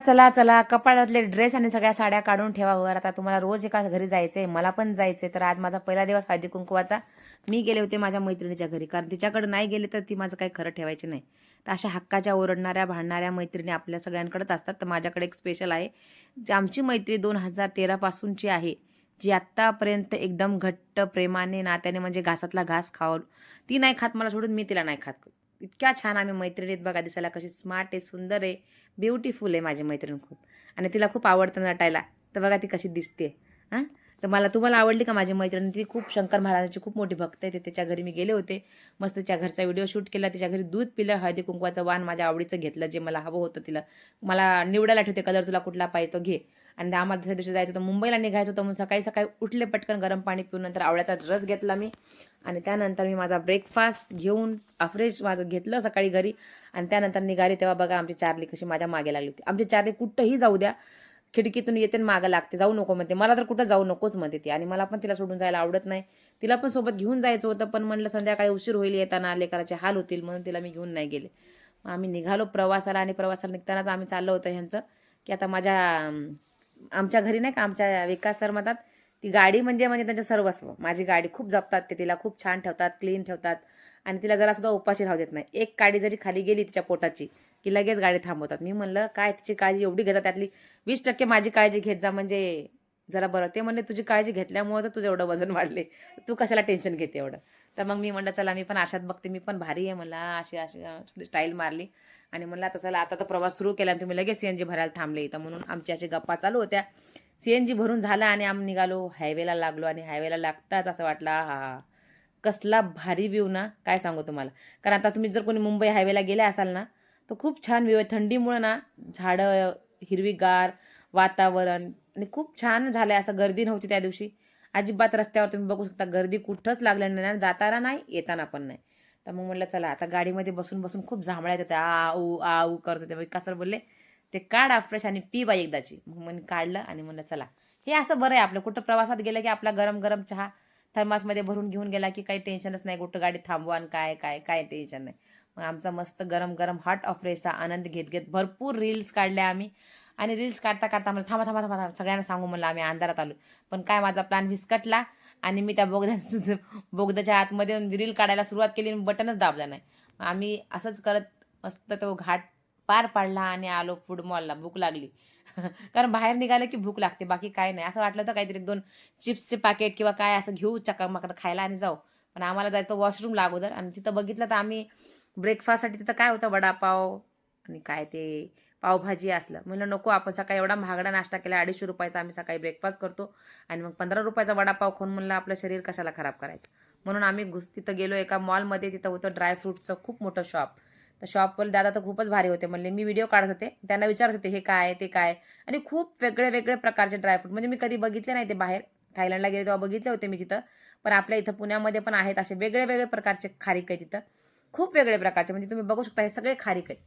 चला चला कपाळातले ड्रेस आणि सगळ्या साड्या काढून ठेवा वर. आता तुम्हाला रोज एका घरी जायचंय, मला पण जायचंय. तर आज माझा पहिला दिवस हळदी कुंकवाचा. मी गेले होते माझ्या मैत्रिणीच्या घरी, कारण तिच्याकडे नाही गेले तर ती माझं काही खरं ठेवायची नाही. तर अशा हक्काच्या ओरडणाऱ्या भांडणाऱ्या मैत्रिणी आपल्या सगळ्यांकडेच असतात. तर माझ्याकडे एक स्पेशल आहे, जी आमची मैत्री 2013 पासूनची आहे, जी आत्तापर्यंत एकदम घट्ट प्रेमाने नात्याने म्हणजे घासातला घास खावं. ती नाही खात मला सोडून, मी तिला नाही खात. इतक्या छान आम्ही मैत्रिणीत बघा, दिसायला कशी स्मार्ट आहे, सुंदर आहे, ब्युटिफुल आहे माझी मैत्रीण खूप. आणि तिला खूप आवडतं नटायला. तर बघा ती कशी दिसते. हां. तर तुम्हाला आवडली का माझी मैत्रीण? ती खूप शंकर महाराजांची खूप मोठी भक्त आहे. ते त्याच्या घरी मी गेले होते. मस्त तिच्या घरचा व्हिडिओ शूट केला. तिच्या घरी दूध पिलं, हळदी कुंकवाचं वाण माझ्या आवडीचं घेतलं, जे मला हवं होतं तिला. मला निवडायला ठेवते, कलर तुला कुठला पाहिजे तो घे. आणि आम्हाला दुसऱ्या दिवशी जायचं होतं, मुंबईला निघायचं होतं. म्हणून सकाळी सकाळी उठले, पटकन गरम पाणी पिऊन नंतर आवळ्याचा रस घेतला मी. आणि त्यानंतर मी माझा ब्रेकफास्ट घेऊन फ्रेश माझं घेतलं सकाळी घरी. आणि त्यानंतर निघाली, तेव्हा बघा आमची चार्ली कशी माझ्या मागे लागली होती. आमची चार्ली कुठंही जाऊ द्या, खिडकीतून येते आणि मागं लागते, जाऊ नको म्हणते. मला तर कुठं जाऊ नकोच म्हणते ती. आणि मला पण तिला सोडून जायला आवडत नाही. तिला पण सोबत घेऊन जायचं होतं, पण म्हणलं संध्याकाळी उशीर होईल, येताना लेकराचे हाल होतील, म्हणून तिला मी घेऊन नाही गेले. मग आम्ही निघालो प्रवासाला. आणि प्रवासाला निघतानाच आम्ही चाललो होतं ह्यांचं, की आता आमच्या घरी नाही का, आमच्या विकास सर म्हणतात, ती गाडी म्हणजे म्हणजे त्यांचं सर्वस्व. माझी गाडी खूप जपतात ते, तिला खूप छान ठेवतात, क्लीन ठेवतात. आणि तिला जरा सुद्धा उपाशी राहू देत नाही. एक गाडी जरी खाली गेली तिच्या पोटाची, की लगेच गाडी थांबवतात. मी म्हणलं काय तिची काळजी एवढी घेतात, त्यातली 20% माझी काळजी घेत जा म्हणजे जरा बरं. ते म्हणले तुझी काळजी घेतल्यामुळे तर तुझं एवढं वजन वाढले, तू कशाला टेन्शन घेते एवढं. तर मग मी म्हणलं चला मी पण आशात बघते, मी पण भारी आहे म्हणलं, अशी अशी थोडी स्टाईल मारली. आणि म्हणलं आता चला, आता तर प्रवास सुरू केला आणि तुम्ही लगेच CNG भरायला थांबले इथं, म्हणून आमची अशी गप्पा चालू होत्या. CNG भरून झाला आणि आम्ही निघालो, हायवेला लागलो. आणि हायवेला लागताच असं वाटलं हा हा, कसला भारी व्ह्यू ना, काय सांगू तुम्हाला. कारण आता तुम्ही जर कोणी मुंबई हायवेला गेले असाल ना, तर खूप छान व्ह्यू आहे. थंडीमुळं ना, झाडं हिरवीगार वातावरण, आणि खूप छान झालंय. असं गर्दी नव्हती त्या दिवशी अजिबात. रस्त्यावर तुम्ही बघू शकता, गर्दी कुठंच लागली नाही, जाताना नाही, येताना पण नाही. तर मग म्हटलं चला, आता गाडीमध्ये बसून बसून खूप झांबळ्या येत होत्या, आ ऊ करत होते. विकास सर बोलले, ते काढ फ्रेश आणि पी बाई एकदाची. मग मी काढलं आणि म्हणलं चला, हे असं बरं आहे आपलं. कुठं प्रवासात गेलं की आपला गरम गरम चहा थर्मासमध्ये भरून घेऊन गेला की काही टेन्शनच नाही, कुठं गाडी थांबवा आणि काय काय काय टेन्शन नाही. मग आमचा मस्त गरम गरम हॉट ऑफ्रेसचा आनंद घेत घेत भरपूर रील्स काढल्या आम्ही. आणि रील्स काढता काढता मला थांबा थांबा थांबा थांबा, सगळ्यांना सांगू म्हणलं आम्ही अंधारात आलो. पण काय माझा प्लॅन विस्कटला. आणि मी त्या बोगद्याच्या आतमध्ये रील काढायला सुरुवात केली आणि बटनच दाबलं नाही. मग आम्ही असंच करत मस्त तो घाट पार पाडला आणि आलो फूड मॉलला. भूक लागली. कारण बाहेर निघालं की भूक लागते, बाकी काय नाही. असं वाटलं होतं काहीतरी 2 चिप्सचे पाकेट किंवा काय असं घेऊ चकामकानं खायला आणि जाऊ. पण आम्हाला जायचं वॉशरूमला अगोदर. आणि तिथं बघितलं तर आम्ही ब्रेकफास्टसाठी तिथं काय होतं, वडापाव आणि काय ते पावभाजी असलं. म्हणलं नको, आपण सकाळी एवढा महागडा नाश्ता केला, ₹250 आम्ही सकाळी ब्रेकफास्ट करतो आणि मग ₹15 वडापाव खाऊन म्हणलं आपलं शरीर कशाला खराब करायचं. म्हणून आम्ही तिथं गेलो एका मॉलमध्ये. तिथं होतं ड्रायफ्रुट्सचं खूप मोठं शॉप. तर शॉपवाले दादा तर खूपच भारी होते. म्हणले, मी व्हिडिओ काढत होते, त्यांना विचारत होते हे काय ते काय. आणि खूप वेगळे वेगळे प्रकारचे ड्रायफ्रूट, म्हणजे मी कधी बघितले नाही ते बाहेर. थायलंडला गेले तेव्हा बघितले होते मी तिथं. पण आपल्या इथं पुण्यामध्ये पण आहेत असे वेगळे वेगळे प्रकारचे खारीक आहे तिथं. खूप वेगळे प्रकारचे, म्हणजे तुम्ही बघू शकता हे सगळे खारीक आहेत.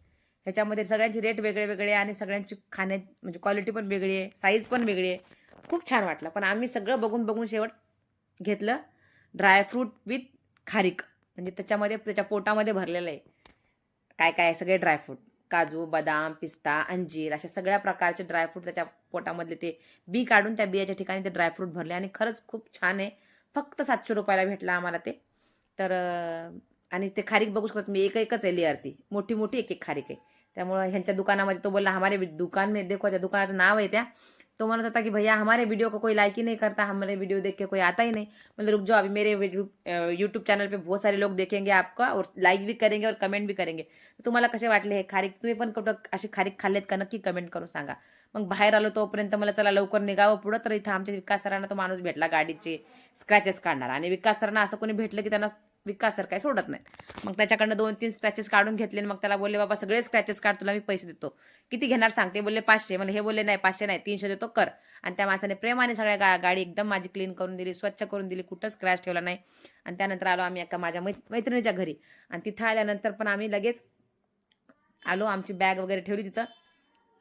ह्याच्यामध्ये सगळ्यांचे रेट वेगळे वेगळे आणि सगळ्यांची खाण्या म्हणजे क्वालिटी पण वेगळी आहे, साईज पण वेगळी आहे. खूप छान वाटलं. पण आम्ही सगळं बघून बघून शेवट घेतलं ड्रायफ्रूट विथ खारीक. म्हणजे त्याच्यामध्ये त्याच्या पोटामध्ये भरलेलं आहे काय काय सगळे ड्रायफ्रूट. काजू, बदाम, पिस्ता, अंजीर अशा सगळ्या प्रकारचे ड्रायफ्रूट त्याच्या पोटामधले ते बी काढून त्या बियाच्या ठिकाणी ते ड्रायफ्रूट भरले. आणि खरंच खूप छान आहे. फक्त ₹700 भेटला आम्हाला ते. तर आणि ते खारीक बघू शकता तुम्ही, एक एकच आहे लेअर, ती मोठी मोठी एक एक खारीक आहे. त्यामुळे ह्यांच्या दुकानामध्ये तो बोलला, हमारे दुकान में देखो, त्या दुकानाचं नाव आहे त्या. तो म्हणत होता की भैया हमारे वीडियो को कोई लाइक ही नहीं करता, हमारे वीडियो देख के कोई आता ही नहीं. मतलब रुक जाओ, अभी मेरे यूट्यूब चॅनल पे बहुत सारे लोग देखेंगे आपका और लाईक भी करेंगे और कमेंट भी करेंगे. तुम्हाला कसे वाटले हे खारीक, तुम्ही पण कुठं अशी खारीक खाल्लेत का, नक्की कमेंट करून सांगा. मग बाहेर आलो तोपर्यंत मला चला लवकर निघावं पुढं. तर इथं आमच्या विकास सरांना तो माणूस भेटला गाडीचे स्क्रॅचेस काढणार. आणि विकास सरांना असं कोणी भेटलं की त्यांना विकास सर काय सोडत नाहीत. मग त्याच्याकडनं 2-3 स्क्रॅचेस काढून घेतले. मग त्याला बोलले, बाबा सगळे स्क्रॅचेस काढ, तुला मी पैसे देतो. किती घेणार सांगते. बोलले 500. म्हणजे हे बोलले नाही 500 नाही 300 देतो, कर. आणि त्या माणसाने प्रेमाने सगळ्या गाडी एकदम माझी क्लीन करून दिली, स्वच्छ करून दिली, कुठं स्क्रॅच ठेवला नाही. आणि त्यानंतर आलो आम्ही एका माझ्या मैत्रिणीच्या घरी. आणि तिथं आल्यानंतर पण आम्ही लगेच आलो. आमची बॅग वगैरे ठेवली तिथं.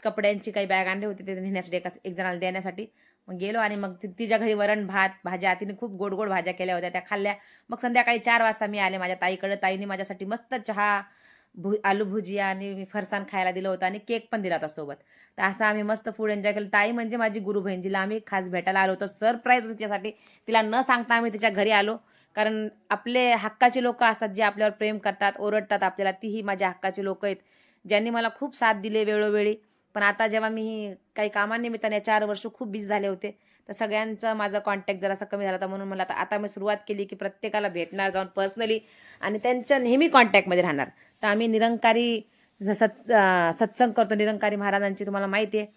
कपड्यांची काही बॅग आणली होती ते नेण्यासाठी, एक जणाला देण्यासाठी. मग गेलो आणि मग तिच्या घरी वरण भात भाज्या, तिने खूप गोड गोड भाज्या केल्या होत्या, त्या खाल्ल्या. मग संध्याकाळी 4 वाजता मी आले माझ्या ताईकडे. ताईने माझ्यासाठी मस्त चहा, आलू भुजिया आणि फरसाण खायला दिलं होतं आणि केक पण दिला होता सोबत. तर असं आम्ही मस्त फूड एन्जॉय केलं. ताई म्हणजे माझी गुरु बहीण, जिला आम्ही खास भेटायला आलो होतो. सरप्राईज होती तिच्यासाठी. तिला न सांगता आम्ही तिच्या घरी आलो. कारण आपले हक्काचे लोकं असतात, जे आपल्यावर प्रेम करतात, ओरडतात आपल्याला. तीही माझ्या हक्काची लोकं आहेत, ज्यांनी मला खूप साथ दिली वेळोवेळी. पण आता जेव्हा मी काही कामानिमित्ताने 4 वर्ष खूप बिझी झाले होते, तर सगळ्यांचा माझा कॉन्टॅक्ट जरासा कमी झाला होता. म्हणून मला आता मी सुरुवात केली, की प्रत्येकाला भेटणार जाऊन पर्सनली आणि त्यांच्या नेहमी कॉन्टॅक्टमध्ये राहणार. तर आम्ही निरंकारी सत्संग करतो, निरंकारी महाराजांची तुम्हाला माहिती आहे.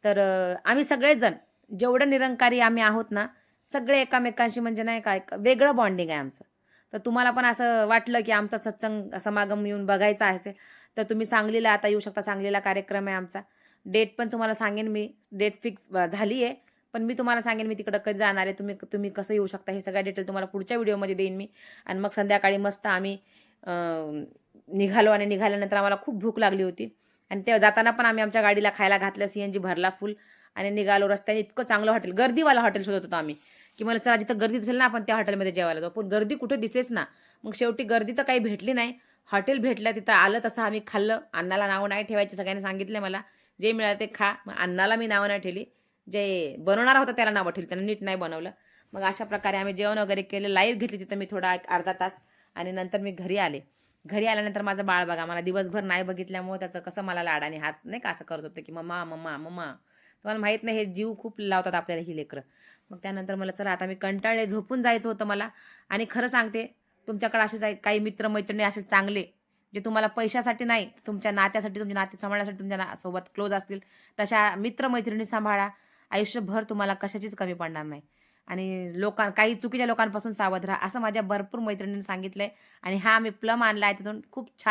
तर आम्ही सगळेच जण जेवढं निरंकारी आम्ही आहोत ना, सगळे एकमेकांशी म्हणजे नाही का एक वेगळं बॉन्डिंग आहे आमचं. तर तुम्हाला पण असं वाटलं, की आमचा सत्संग समागम येऊन बघायचा असेल, तर तुम्ही सांगलीला आता येऊ शकता. सांगलीला कार्यक्रम आहे आमचा. डेट पण तुम्हाला सांगेन मी. डेट फिक्स झाली आहे. पण मी तुम्हाला सांगेन मी तिकडं कधी जाणार आहे, तुम्ही तुम्ही कसं येऊ शकता, हे सगळ्या डिटेल तुम्हाला पुढच्या व्हिडिओमध्ये देईन मी. आणि मग संध्याकाळी मस्त आम्ही निघालो आणि निघाल्यानंतर आम्हाला खूप भूक लागली होती. आणि तेव्हा जाताना पण आम्ही आमच्या गाडीला खायला घातलं, CNG भरला फुल आणि निघालो. रस्त्याने इतकं चांगलं हॉटेल, गर्दीवाला हॉटेल शोधत होतो आम्ही, की मला चला जिथं गर्दी दिसेल ना आपण त्या हॉटेलमध्ये जेवायला जाऊ. पण गर्दी कुठे दिसेच ना. मग शेवटी गर्दी तर काही भेटली नाही. हॉटेल भेटलं, तिथं आलं तसं आम्ही खाल्लं. अण्णाला नावं नाही ठेवायची, सगळ्यांनी सांगितले मला. जे मिळालं ते खा. मग अण्णाला मी नावं नाही ठेवली. जे बनवणारा होता त्याला नावं ठेवली, त्यानं नीट नाही बनवलं. मग अशा प्रकारे आम्ही जेवण वगैरे केलं. लाईव्ह घेतली तिथं मी थोडा एक अर्धा तास आणि नंतर मी घरी आले. घरी आल्यानंतर माझं बाळ बघा, मला दिवसभर नाही बघितल्यामुळे त्याचं कसं मला लाडाने हात नाही का असं करत होतं, की मम्मा मम्मा मम्मा. तुम्हाला माहीत नाही हे जीव खूप लावतात आपल्याला ही लेकरं. मग त्यानंतर मला चला आता मी कंटाळले, झोपून जायचं होतं मला. आणि खरं सांगते, तुमच्याकडे असे काही मित्रमैत्रिणी असे चांगले, जे तुम्हाला पैशासाठी नाही, तुमच्या नात्यासाठी, तुमचे नाते सांभाळण्यासाठी तुमच्या सोबत क्लोज असतील, तशा मित्रमैत्रिणी सांभाळा. आयुष्यभर तुम्हाला कशाचीच कमी पडणार नाही. आणि काही चुकीच्या लोकांपासून सावध राहा, असं माझ्या भरपूर मैत्रिणींनी सांगितलंय. आणि हा मी प्लम आणला आहे, तिथून खूप छान